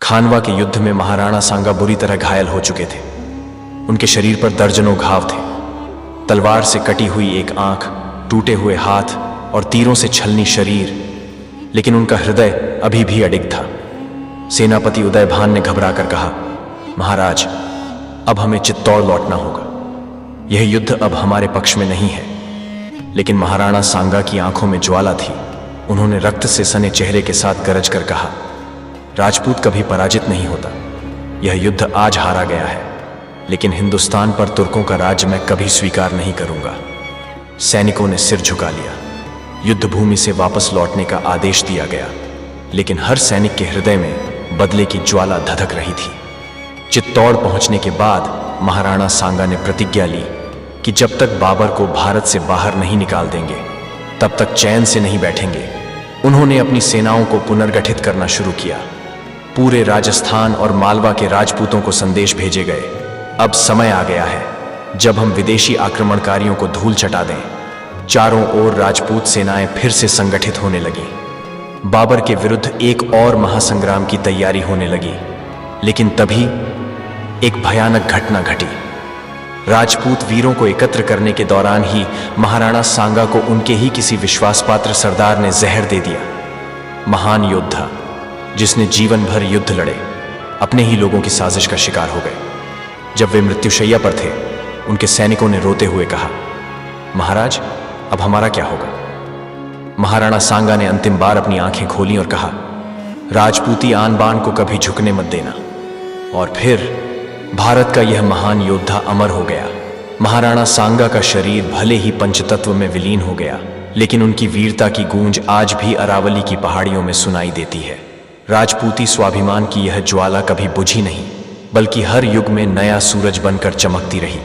खानवा के युद्ध में महाराणा सांगा बुरी तरह घायल हो चुके थे। उनके शरीर पर दर्जनों घाव थे। तलवार से कटी हुई एक आंख, टूटे हुए हाथ और तीरों से छलनी शरीर, लेकिन उनका हृदय अभी भी अडिग था। सेनापति उदयभान ने घबराकर कहा, महाराज, अब हमें चित्तौड़ लौटना होगा। यह युद्ध अब हमारे पक्ष में नहीं है। लेकिन महाराणा सांगा की आंखों में ज्वाला थी। उन्होंने रक्त से सने चेहरे के साथ गरज कर कहा, राजपूत कभी पराजित नहीं होता। यह युद्ध आज हारा गया है, लेकिन हिंदुस्तान पर तुर्कों का राज्य मैं कभी स्वीकार नहीं करूंगा। सैनिकों ने सिर झुका लिया। युद्ध भूमि से वापस लौटने का आदेश दिया गया, लेकिन हर सैनिक के हृदय में बदले की ज्वाला धधक रही थी। चित्तौड़ पहुंचने के बाद महाराणा सांगा ने प्रतिज्ञा ली कि जब तक बाबर को भारत से बाहर नहीं निकाल देंगे, तब तक चैन से नहीं बैठेंगे। उन्होंने अपनी सेनाओं को पुनर्गठित करना शुरू किया। पूरे राजस्थान और मालवा के राजपूतों को संदेश भेजे गए, अब समय आ गया है जब हम विदेशी आक्रमणकारियों को धूल चटा दें। चारों ओर राजपूत सेनाएं फिर से संगठित होने लगी। बाबर के विरुद्ध एक और महासंग्राम की तैयारी होने लगी। लेकिन तभी एक भयानक घटना घटी। राजपूत वीरों को एकत्र करने के दौरान ही महाराणा सांगा को उनके ही किसी विश्वासपात्र सरदार ने जहर दे दिया। महान योद्धा, जिसने जीवन भर युद्ध लड़े, अपने ही लोगों की साजिश का शिकार हो गए। जब वे मृत्युशैया पर थे, उनके सैनिकों ने रोते हुए कहा, महाराज, अब हमारा क्या होगा? महाराणा सांगा ने अंतिम बार अपनी आंखें खोली और कहा, राजपूती आन बान को कभी झुकने मत देना। और फिर भारत का यह महान योद्धा अमर हो गया। महाराणा सांगा का शरीर भले ही पंचतत्व में विलीन हो गया, लेकिन उनकी वीरता की गूंज आज भी अरावली की पहाड़ियों में सुनाई देती है। राजपूती स्वाभिमान की यह ज्वाला कभी बुझी नहीं, बल्कि हर युग में नया सूरज बनकर चमकती रही।